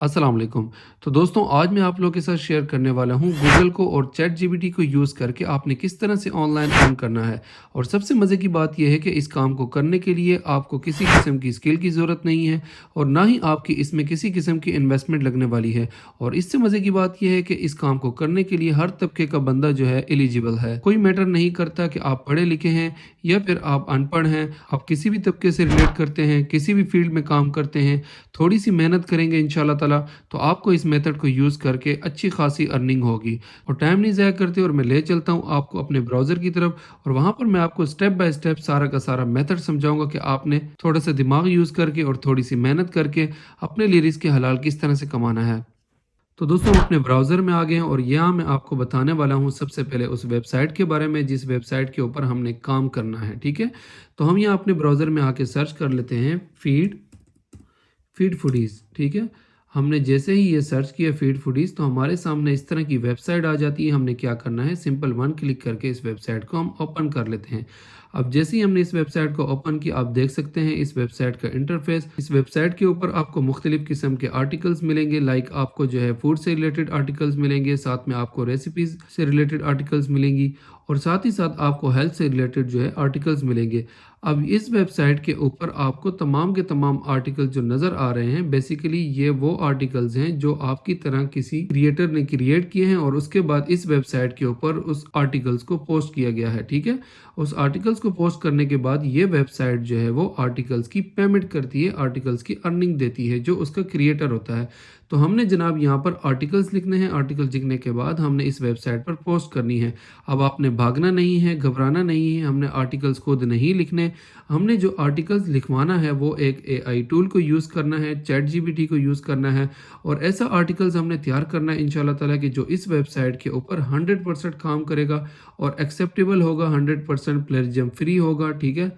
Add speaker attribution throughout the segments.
Speaker 1: अस्सलाम वालेकुम। तो दोस्तों आज मैं आप लोगों के साथ शेयर करने वाला हूँ गूगल को और चैट जीपीटी को यूज़ करके आपने किस तरह से ऑनलाइन अर्न करना है। और सबसे मज़े की बात यह है कि इस काम को करने के लिए आपको किसी किस्म की स्किल की ज़रूरत नहीं है और ना ही आपकी इसमें किसी किस्म की इन्वेस्टमेंट लगने वाली है। और इससे मज़े की बात यह है कि इस काम को करने के लिए हर तबके का बंदा जो है एलिजिबल है। कोई मैटर नहीं करता कि आप पढ़े लिखे हैं या फिर आप अनपढ़ हैं, आप किसी भी तबके से रिलेट करते हैं, किसी भी फील्ड में काम करते हैं, थोड़ी सी मेहनत करेंगे इंशाल्लाह ताला तो आपको इस मेथड को यूज़ करके अच्छी खासी अर्निंग होगी। और टाइम नहीं ज़ाया करते और मैं ले चलता हूँ आपको अपने ब्राउज़र की तरफ और वहाँ पर मैं आपको स्टेप बाय स्टेप सारा का सारा मेथड समझाऊंगा कि आपने थोड़ा सा दिमाग यूज़ करके और थोड़ी सी मेहनत करके अपने लिए रिज़्क हलाल किस तरह से कमाना है। तो दोस्तों हम अपने ब्राउज़र में आ गए हैं और यहाँ मैं आपको बताने वाला हूँ सबसे पहले उस वेबसाइट के बारे में जिस वेबसाइट के ऊपर हमने काम करना है। ठीक है, तो हम यहाँ अपने ब्राउज़र में आके सर्च कर लेते हैं फीड फीड फूडीज़। ठीक है, हमने जैसे ही ये सर्च किया फीड फूडीज़ तो हमारे सामने इस तरह की वेबसाइट आ जाती है। हमने क्या करना है, सिंपल वन क्लिक करके इस वेबसाइट को हम ओपन कर लेते हैं। अब जैसे ही हमने इस वेबसाइट को ओपन किया आप देख सकते हैं इस वेबसाइट का इंटरफेस। इस वेबसाइट के ऊपर आपको मुख्तलिफ किस्म के आर्टिकल्स मिलेंगे, लाइक आपको जो है फूड से रिलेटेड आर्टिकल्स मिलेंगे, साथ में आपको रेसिपीज़ से रिलेटेड आर्टिकल्स मिलेंगी और साथ ही साथ आपको हेल्थ से रिलेटेड जो है आर्टिकल्स मिलेंगे। अब इस वेबसाइट के ऊपर आपको तमाम के तमाम आर्टिकल जो नज़र आ रहे हैं बेसिकली ये वो आर्टिकल्स हैं जो आपकी तरह किसी क्रिएटर ने क्रिएट किए हैं और उसके बाद इस वेबसाइट के ऊपर उस आर्टिकल्स को पोस्ट किया गया है। ठीक है, उस आर्टिकल्स को पोस्ट करने के बाद ये वेबसाइट जो है वो आर्टिकल्स की पेमेंट करती है, आर्टिकल्स की अर्निंग देती है जो उसका क्रिएटर होता है। तो हमने जनाब यहाँ पर आर्टिकल्स लिखने हैं, आर्टिकल्स लिखने के बाद हमने इस वेबसाइट पर पोस्ट करनी है। अब आपने भागना नहीं है, घबराना नहीं है, हमने आर्टिकल्स खुद नहीं लिखने। हमने जो आर्टिकल्स लिखवाना है वो एक एआई टूल को यूज़ करना है, चैट जीपीटी को यूज़ करना है और ऐसा आर्टिकल्स हमने तैयार करना है इंशाल्लाह ताला कि जो इस वेबसाइट के ऊपर 100% काम करेगा और एक्सेप्टेबल होगा, 100% प्लेजरिज्म फ्री होगा। ठीक है,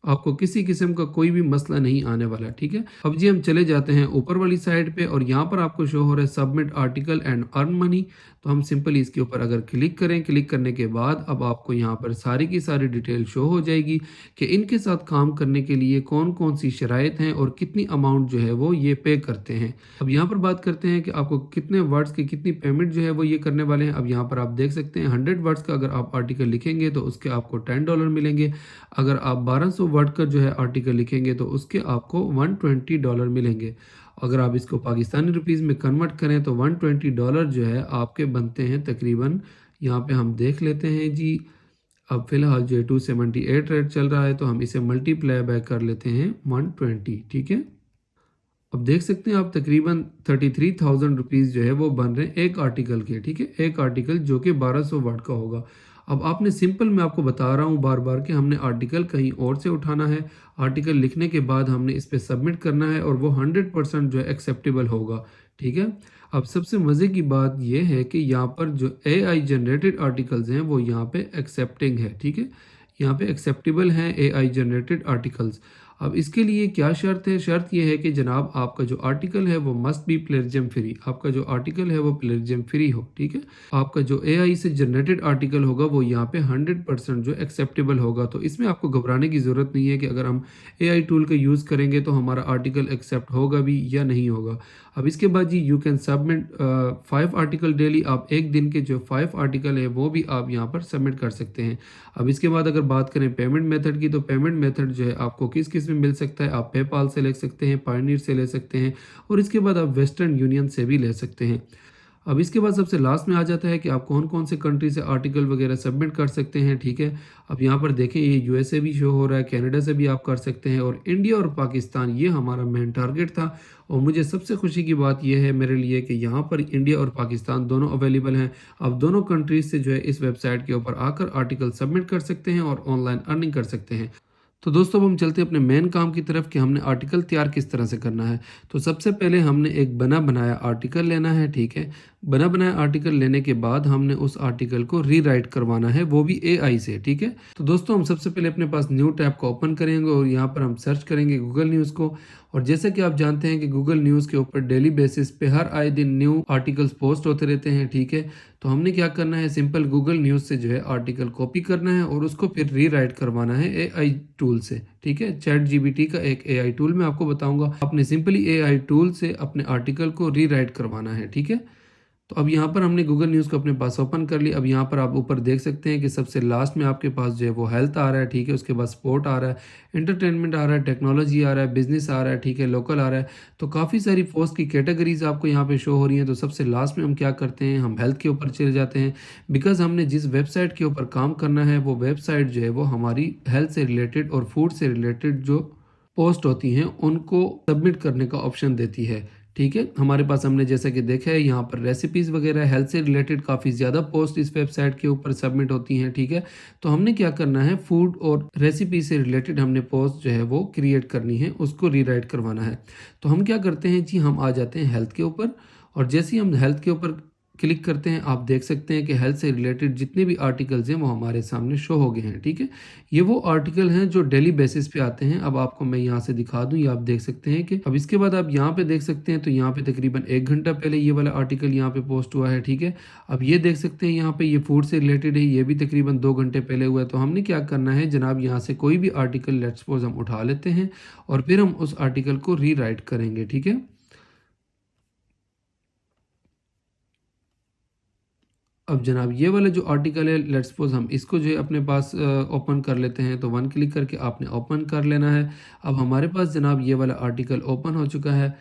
Speaker 1: आपको किसी किस्म का कोई भी मसला नहीं आने वाला। ठीक है, अब जी हम चले जाते हैं ऊपर वाली साइड पे और यहाँ पर आपको शो हो रहा है submit article and earn money. तो हम सिंपली इसके ऊपर अगर क्लिक करें, क्लिक करने के बाद अब आपको यहाँ पर सारी की सारी डिटेल शो हो जाएगी कि इनके साथ काम करने के लिए कौन कौन सी शराइत हैं और कितनी अमाउंट जो है वो ये पे करते हैं। अब यहाँ पर बात करते हैं कि आपको कितने वर्ड्स की कितनी पेमेंट जो है वो ये करने वाले हैं। अब यहाँ पर आप देख सकते हैं 100 वर्ड्स का अगर आप आर्टिकल लिखेंगे तो उसके आपको $10 मिलेंगे। अगर आप 1200 वर्ड का जो है आर्टिकल लिखेंगे तो उसके आपको $120 मिलेंगे। अगर आप इसको पाकिस्तानी रुपीज़ में कन्वर्ट करें तो $120 जो है आपके बनते हैं तकरीबन, यहाँ पे हम देख लेते हैं जी। अब फ़िलहाल जो है 278 रेट चल रहा है तो हम इसे मल्टीप्लाई बाय कर लेते हैं 120। ठीक है, अब देख सकते हैं आप तकरीबन 33,000 रुपीज़ जो है वो बन रहे हैं एक आर्टिकल के। ठीक है, एक आर्टिकल जो कि 1200 वर्ड का होगा। अब आपने सिंपल मैं आपको बता रहा हूँ बार बार कि हमने आर्टिकल कहीं और से उठाना है। आर्टिकल लिखने के बाद हमने इस पर सबमिट करना है और वो 100% जो है एक्सेप्टेबल होगा। ठीक है, अब सबसे मज़े की बात यह है कि यहाँ पर जो एआई जनरेटेड आर्टिकल्स हैं वो यहाँ पे एक्सेप्टिंग है। ठीक है, यहाँ पे एक्सेप्टेबल हैं एआई जनरेटेड आर्टिकल्स। अब इसके लिए क्या शर्त है, शर्त यह है कि जनाब आपका जो आर्टिकल है वो मस्ट बी प्लेजरिज्म फ्री, आपका जो आर्टिकल है वो प्लेजरिज्म फ्री हो। ठीक है, आपका जो एआई से जनरेटेड आर्टिकल होगा वो यहाँ पे 100% जो एक्सेप्टेबल होगा। तो इसमें आपको घबराने की ज़रूरत नहीं है कि अगर हम एआई टूल का यूज़ करेंगे तो हमारा आर्टिकल एक्सेप्ट होगा भी या नहीं होगा। अब इसके बाद जी you can submit 5 article daily, आप एक दिन के जो 5 आर्टिकल है वो भी आप यहाँ पर सबमिट कर सकते हैं। अब इसके बाद अगर बात करें पेमेंट मेथड की तो पेमेंट मेथड जो है आपको किस किस में मिल सकता है, आप पेपाल से ले सकते हैं, पायनियर से ले सकते हैं और इसके बाद आप वेस्टर्न यूनियन से भी ले सकते हैं। अब इसके बाद सबसे लास्ट में आ जाता है कि आप कौन कौन से कंट्री से आर्टिकल वगैरह सबमिट कर सकते हैं। ठीक है, अब यहाँ पर देखें ये यूएसए भी शो हो रहा है, कनाडा से भी आप कर सकते हैं और इंडिया और पाकिस्तान ये हमारा मेन टारगेट था। और मुझे सबसे खुशी की बात यह है मेरे लिए कि यहाँ पर इंडिया और पाकिस्तान दोनों अवेलेबल हैं। आप दोनों कंट्रीज से जो है इस वेबसाइट के ऊपर आकर आर्टिकल सबमिट कर सकते हैं और ऑनलाइन अर्निंग कर सकते हैं। तो दोस्तों अब हम चलते हैं अपने मेन काम की तरफ कि हमने आर्टिकल तैयार किस तरह से करना है। तो सबसे पहले हमने एक बना बनाया आर्टिकल लेना है। ठीक है, बना बनाया आर्टिकल लेने के बाद हमने उस आर्टिकल को रीराइट करवाना है, वो भी एआई से। ठीक है, तो दोस्तों हम सबसे पहले अपने पास न्यू टैब को ओपन करेंगे और यहाँ पर हम सर्च करेंगे गूगल न्यूज़ को। और जैसे कि आप जानते हैं कि गूगल न्यूज़ के ऊपर डेली बेसिस पे हर आए दिन न्यू आर्टिकल्स पोस्ट होते रहते हैं। ठीक है, तो हमने क्या करना है, सिंपल गूगल न्यूज़ से जो है आर्टिकल कॉपी करना है और उसको फिर रीराइट करवाना है एआई टूल से। ठीक है, चैट जीपीटी का एक एआई टूल मैं आपको बताऊंगा, आपने सिंपली एआई टूल से अपने आर्टिकल को रीराइट करवाना है। ठीक है, तो अब यहाँ पर हमने गूगल न्यूज़ को अपने पास ओपन कर लिया। अब यहाँ पर आप ऊपर देख सकते हैं कि सबसे लास्ट में आपके पास जो है वो हेल्थ आ रहा है। ठीक है, उसके बाद स्पोर्ट आ रहा है, एंटरटेनमेंट आ रहा है, टेक्नोलॉजी आ रहा है, बिजनेस आ रहा है, ठीक है, लोकल आ रहा है। तो काफ़ी सारी पोस्ट की कैटेगरीज आपको यहाँ पे शो हो रही हैं। तो सबसे लास्ट में हम क्या करते हैं, हम हेल्थ के ऊपर चले जाते हैं, बिकॉज हमने जिस वेबसाइट के ऊपर काम करना है वो वेबसाइट जो है वो हमारी हेल्थ से रिलेटेड और फूड से रिलेटेड जो पोस्ट होती हैं उनको सबमिट करने का ऑप्शन देती है। ठीक है, हमारे पास हमने जैसा कि देखा है यहाँ पर रेसिपीज़ वगैरह हेल्थ से रिलेटेड काफ़ी ज़्यादा पोस्ट इस वेबसाइट के ऊपर सबमिट होती हैं। ठीक है, तो हमने क्या करना है, फूड और रेसिपी से रिलेटेड हमने पोस्ट जो है वो क्रिएट करनी है, उसको रीराइट करवाना है। तो हम क्या करते हैं जी, हम आ जाते हैं हेल्थ के ऊपर और जैसे ही हम हेल्थ के ऊपर क्लिक करते हैं आप देख सकते हैं कि हेल्थ से रिलेटेड जितने भी आर्टिकल्स हैं वो हमारे सामने शो हो गए हैं। ठीक है, ये वो आर्टिकल हैं जो डेली बेसिस पे आते हैं। अब आपको मैं यहाँ से दिखा दूँ, ये आप देख सकते हैं कि अब इसके बाद आप यहाँ पे देख सकते हैं, तो यहाँ पे तकरीबन 1 घंटा पहले ये वाला आर्टिकल यहाँ पे पोस्ट हुआ है। ठीक है, अब ये देख सकते हैं यहाँ पे ये फूड से रिलेटेड है, ये भी तकरीबन 2 घंटे पहले हुआ है। तो हमने क्या करना है जनाब, यहाँ से कोई भी आर्टिकल लेट्स सपोज हम उठा लेते हैं और फिर हम उस आर्टिकल को रीराइट करेंगे। ठीक है, अब जनाब ये वाला जो आर्टिकल है लेट्स सपोज हम इसको जो है अपने पास ओपन कर लेते हैं। तो वन क्लिक करके आपने ओपन कर लेना है। अब हमारे पास जनाब ये वाला आर्टिकल ओपन हो चुका है।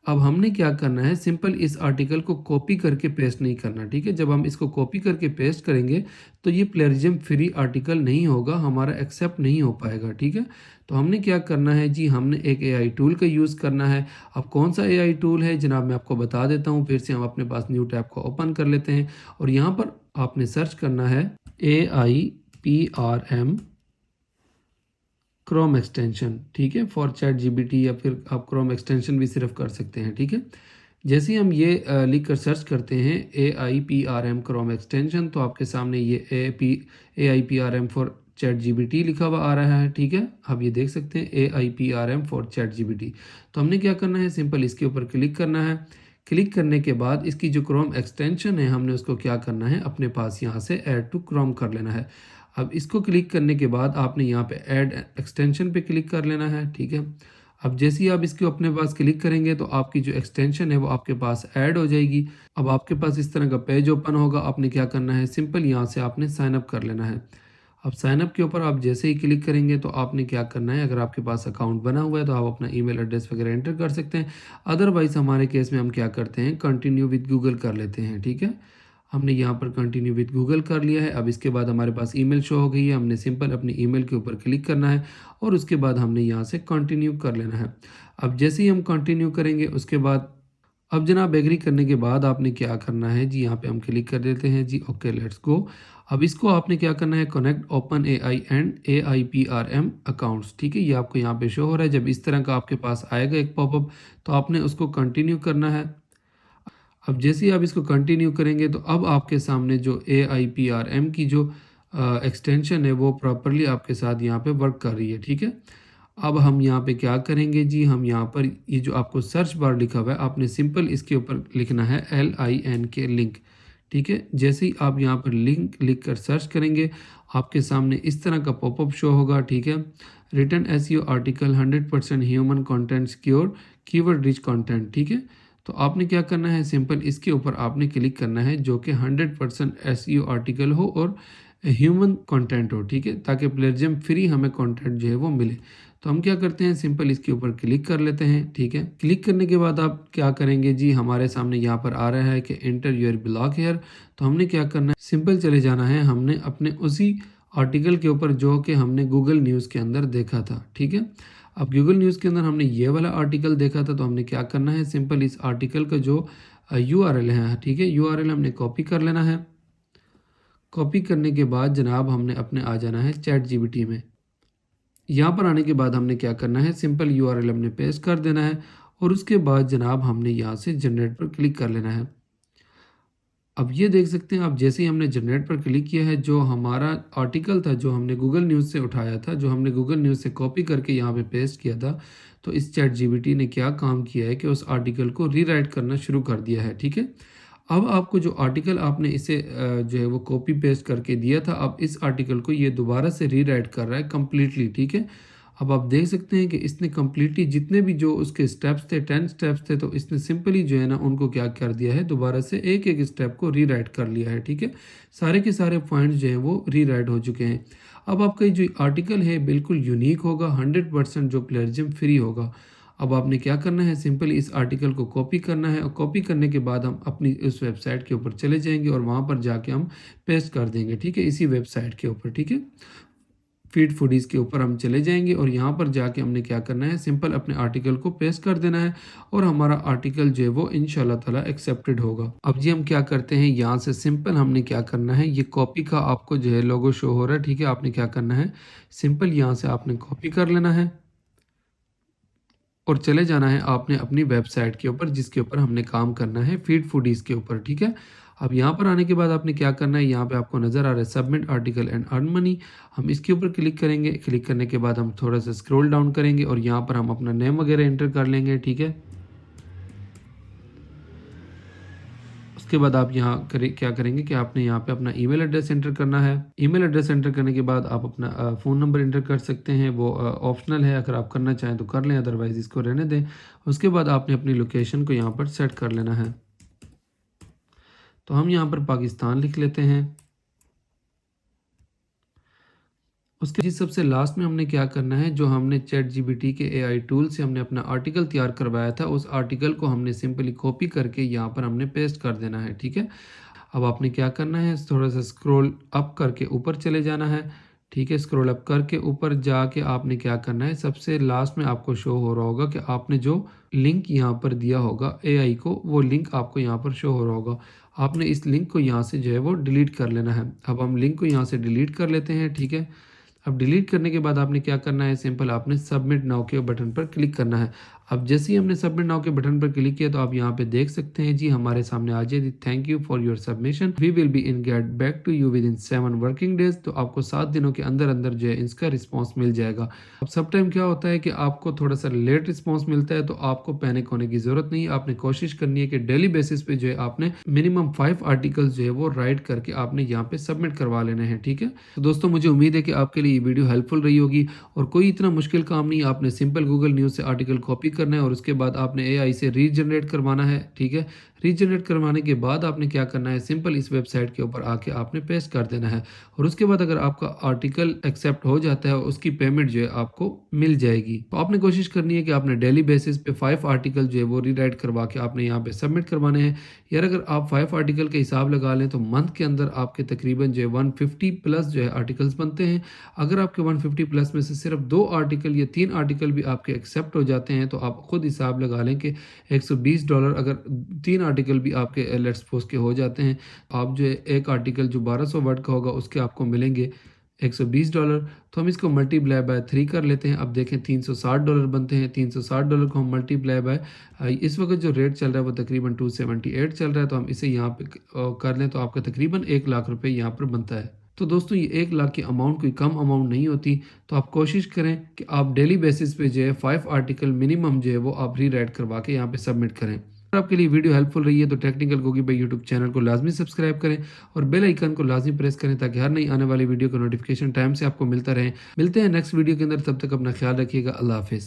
Speaker 1: अब हमने क्या करना है, सिंपल इस आर्टिकल को कॉपी करके पेस्ट नहीं करना। ठीक है, जब हम इसको कॉपी करके पेस्ट करेंगे तो ये प्लेजरिज्म फ्री आर्टिकल नहीं होगा, हमारा एक्सेप्ट नहीं हो पाएगा। ठीक है, तो हमने क्या करना है जी, हमने एक एआई टूल का यूज़ करना है। अब कौन सा एआई टूल है जनाब, मैं आपको बता देता हूँ। फिर से हम अपने पास न्यू टैब को ओपन कर लेते हैं और यहाँ पर आपने सर्च करना है AIPRM क्रोम एक्सटेंशन। ठीक है, फॉर चैट जीपीटी, या फिर आप क्रोम एक्सटेंशन भी सिर्फ कर सकते हैं। ठीक है, जैसे ही हम ये लिख कर सर्च करते हैं AIPRM क्रोम एक्सटेंशन, तो आपके सामने ये AIPRM फॉर चैट जीपीटी लिखा हुआ आ रहा है। ठीक है, आप ये देख सकते हैं AIPRM फॉर चैट जीपीटी। तो हमने क्या करना है, सिंपल इसके ऊपर क्लिक करना है। क्लिक करने के बाद इसकी जो क्रोम एक्सटेंशन है हमने उसको क्या करना है, अपने पास यहाँ से ऐड टू क्रोम कर लेना है। अब इसको क्लिक करने के बाद आपने यहाँ पे ऐड एक्सटेंशन पे क्लिक कर लेना है। ठीक है, अब जैसे ही आप इसको अपने पास क्लिक करेंगे तो आपकी जो एक्सटेंशन है वो आपके पास ऐड हो जाएगी। अब आपके पास इस तरह का पेज ओपन होगा। आपने क्या करना है, सिंपल यहाँ से आपने साइन अप कर लेना है। अब साइन अप के ऊपर आप जैसे ही क्लिक करेंगे तो आपने क्या करना है, अगर आपके पास अकाउंट बना हुआ है तो आप अपना ईमेल एड्रेस वगैरह एंटर कर सकते हैं। अदरवाइज हमारे केस में हम क्या करते हैं, कंटिन्यू विद गूगल कर लेते हैं। ठीक है, हमने यहाँ पर कंटिन्यू विद गूगल कर लिया है। अब इसके बाद हमारे पास ईमेल शो हो गई है। हमने सिंपल अपनी ईमेल के ऊपर क्लिक करना है और उसके बाद हमने यहाँ से कंटिन्यू कर लेना है। अब जैसे ही हम कंटिन्यू करेंगे उसके बाद अब जनाब एग्री करने के बाद आपने क्या करना है जी, यहाँ पे हम क्लिक कर देते हैं जी, ओके लेट्स गो। अब इसको आपने क्या करना है, connect open AI and AIPRM accounts. ठीक है, ये आपको यहाँ पे शो हो रहा है। जब इस तरह का आपके पास आएगा एक पॉपअप तो आपने उसको कंटिन्यू करना है। अब जैसे ही आप इसको कंटिन्यू करेंगे तो अब आपके सामने जो AIPRM की जो एक्सटेंशन है वो प्रॉपरली आपके साथ यहाँ पे वर्क कर रही है। ठीक है, अब हम यहाँ पे क्या करेंगे जी, हम यहाँ पर ये जो आपको सर्च बार लिखा हुआ है आपने सिंपल इसके ऊपर लिखना है LINK लिंक। ठीक है, जैसे ही आप यहाँ पर लिंक लिख कर सर्च करेंगे आपके सामने इस तरह का पॉपअप शो होगा। ठीक है, return SEO article 100% human content secure keyword rich content. ठीक है, तो आपने क्या करना है, सिंपल इसके ऊपर आपने क्लिक करना है जो कि 100% SEO आर्टिकल हो और ह्यूमन कंटेंट हो। ठीक है, ताकि प्लेजरिज्म फ्री हमें कंटेंट जो है वो मिले। तो हम क्या करते हैं, सिंपल इसके ऊपर क्लिक कर लेते हैं। ठीक है, क्लिक करने के बाद आप क्या करेंगे जी, हमारे सामने यहाँ पर आ रहा है कि एंटर योर ब्लॉक हेयर। तो हमने क्या करना है, सिंपल चले जाना है हमने अपने उसी आर्टिकल के ऊपर जो कि हमने गूगल न्यूज़ के अंदर देखा था। ठीक है, अब गूगल न्यूज़ के अंदर हमने ये वाला आर्टिकल देखा था। तो हमने क्या करना है, सिंपल इस आर्टिकल का जो URL है, ठीक है, URL हमने कॉपी कर लेना है। कॉपी करने के बाद जनाब हमने अपने आ जाना है चैट जीपीटी में। यहाँ पर आने के बाद हमने क्या करना है, सिंपल URL हमने पेस्ट कर देना है और उसके बाद जनाब हमने यहाँ से जनरेट पर क्लिक कर लेना है। अब ये देख सकते हैं आप, जैसे ही हमने जनरेट पर क्लिक किया है, जो हमारा आर्टिकल था जो हमने गूगल न्यूज़ से उठाया था, जो हमने गूगल न्यूज़ से कॉपी करके यहाँ पे पेस्ट किया था, तो इस चैट जीपीटी ने क्या काम किया है कि उस आर्टिकल को रीराइट करना शुरू कर दिया है। ठीक है, अब आपको जो आर्टिकल आपने इसे जो है वो कॉपी पेस्ट करके दिया था, अब इस आर्टिकल को ये दोबारा से रीराइट कर रहा है कम्प्लीटली। ठीक है, अब आप देख सकते हैं कि इसने कम्प्लीटली जितने भी जो उसके स्टेप्स थे, 10 स्टेप्स थे, तो इसने सिंपली जो है ना उनको क्या कर दिया है, दोबारा से एक एक स्टेप को रीराइट कर लिया है। ठीक है, सारे के सारे पॉइंट्स जो हैं वो रीराइट हो चुके हैं। अब आपका ये जो आर्टिकल है बिल्कुल यूनिक होगा, 100% जो प्लेजरिज्म फ्री होगा। अब आपने क्या करना है, सिंपली इस आर्टिकल को कॉपी करना है और कॉपी करने के बाद हम अपनी इस वेबसाइट के ऊपर चले जाएंगे और वहाँ पर जाके हम पेस्ट कर देंगे। ठीक है, इसी वेबसाइट के ऊपर। ठीक है, फीड फूडीज़ के ऊपर हम चले जाएंगे और यहाँ पर जाके हमने क्या करना है, सिंपल अपने आर्टिकल को पेस्ट कर देना है और हमारा आर्टिकल जो है वो इंशाल्लाह ताला एक्सेप्टेड होगा। अब जी हम क्या करते हैं, यहाँ से सिंपल हमने क्या करना है, ये कॉपी का आपको जो है लोगो शो हो रहा है। ठीक है, आपने क्या करना है, सिंपल यहाँ से आपने कॉपी कर लेना है और चले जाना है आपने अपनी वेबसाइट के ऊपर जिसके ऊपर हमने काम करना है, फीड फूडीज़ के ऊपर। ठीक है, अब यहाँ पर आने के बाद आपने क्या करना है, यहाँ पे आपको नज़र आ रहा है submit article and earn money, हम इसके ऊपर क्लिक करेंगे। क्लिक करने के बाद हम थोड़ा सा स्क्रॉल डाउन करेंगे और यहाँ पर हम अपना नेम वगैरह एंटर कर लेंगे। ठीक है, उसके बाद आप यहाँ क्या करेंगे कि आपने यहाँ पे अपना ईमेल एड्रेस एंटर करना है। ईमेल एड्रेस एंटर करने के बाद आप अपना फ़ोन नंबर एंटर कर सकते हैं, वो ऑप्शनल है, अगर आप करना चाहें तो कर लें, अदरवाइज़ इसको रहने दें। उसके बाद आपने अपनी लोकेशन को यहाँ पर सेट कर लेना है, तो हम यहाँ पर पाकिस्तान लिख लेते हैं। उसके जी सबसे लास्ट में हमने क्या करना है, जो हमने चैट जीपीटी के एआई टूल से हमने अपना आर्टिकल तैयार करवाया था, उस आर्टिकल को हमने सिंपली कॉपी करके यहाँ पर हमने पेस्ट कर देना है। ठीक है, अब आपने क्या करना है, थोड़ा सा स्क्रॉल अप करके ऊपर चले जाना है। ठीक है, स्क्रॉल अप करके ऊपर जाके आपने क्या करना है, सबसे लास्ट में आपको शो हो रहा होगा कि आपने जो लिंक यहाँ पर दिया होगा एआई को, वो लिंक आपको यहाँ पर शो हो रहा होगा। आपने इस लिंक को यहाँ से जो है वो डिलीट कर लेना है। अब हम लिंक को यहाँ से डिलीट कर लेते हैं। ठीक है, अब डिलीट करने के बाद आपने क्या करना है, सिंपल आपने सबमिट नाउ के बटन पर क्लिक करना है। अब जैसे ही हमने सबमिट नाउ के बटन पर क्लिक किया तो आप यहाँ पे देख सकते हैं जी हमारे सामने आ जाए, thank you for your submission, we will be in get back to you within 7 working days. तो आपको 7 दिनों के अंदर अंदर जो है इसका रिस्पॉन्स मिल जाएगा। अब सब टाइम क्या होता है कि आपको थोड़ा सा लेट रिस्पॉन्स मिलता है, तो आपको पैनिक होने की जरूरत नहीं। आपने कोशिश करनी है कि डेली बेसिस पे जो है आपने मिनिमम 5 आर्टिकल्स जो है वो राइट करके आपने यहाँ पे सबमिट करवा लेने हैं। ठीक है, तो दोस्तों मुझे उम्मीद है कि आपके लिए ये वीडियो हेल्पफुल रही होगी और कोई इतना मुश्किल काम नहीं, आपने सिंपल गूगल न्यूज़ से आर्टिकल कॉपी करना है और उसके बाद आपने एआई से रीजनरेट करवाना है। ठीक है, रीजनरेट करवाने के बाद आपने क्या करना है, सिंपल इस वेबसाइट के ऊपर आके आपने पेस्ट कर देना है और उसके बाद अगर आपका आर्टिकल एक्सेप्ट हो जाता है उसकी पेमेंट जो है आपको मिल जाएगी। तो आपने कोशिश करनी है कि आपने डेली बेसिस पे 5 आर्टिकल जो है वो रीराइट करवा के आपने यहाँ पे सबमिट करवाने हैं। यार अगर आप 5 आर्टिकल के हिसाब लगा लें तो मंथ के अंदर आपके तकरीबन जो है 150 प्लस जो है आर्टिकल्स बनते हैं। अगर आपके 150 प्लस में से सिर्फ 2 आर्टिकल या 3 आर्टिकल भी आपके एक्सेप्ट हो जाते हैं तो आप खुद हिसाब लगा लें कि $120, अगर 3 आर्टिकल भी आपके लेट्स सपोज के हो जाते हैं, आप जो है एक आर्टिकल जो 1200 वर्ड का होगा उसके आपको मिलेंगे $120। तो हम इसको मल्टीप्लाई बाय 3 कर लेते हैं। अब देखें $360 बनते हैं। $360 को हम मल्टीप्लाई बाय इस वक्त जो रेट चल रहा है वो तकरीबन 278 चल रहा है, तो हम इसे यहाँ पे कर लें तो आपका तकरीबन 1 लाख रुपए यहाँ पर बनता है। तो दोस्तों ये 1 लाख की अमाउंट कोई कम अमाउंट नहीं होती, तो आप कोशिश करें कि आप डेली बेसिस पे जो है 5 आर्टिकल मिनिमम जो है वो आप रीराइट करवा के यहाँ पे सबमिट करें। अगर आपके लिए वीडियो हेल्पफुल रही है तो टेक्निकल गोगी भाई यूट्यूब चैनल को लाजमी सब्सक्राइब करें और बेल आइकन को लाजमी प्रेस करें ताकि हर नई आने वाली वीडियो का नोटिफिकेशन टाइम से आपको मिलता रहे। मिलते हैं नेक्स्ट वीडियो के अंदर, तब तक अपना ख्याल रखिएगा। अल्लाह हाफिज़।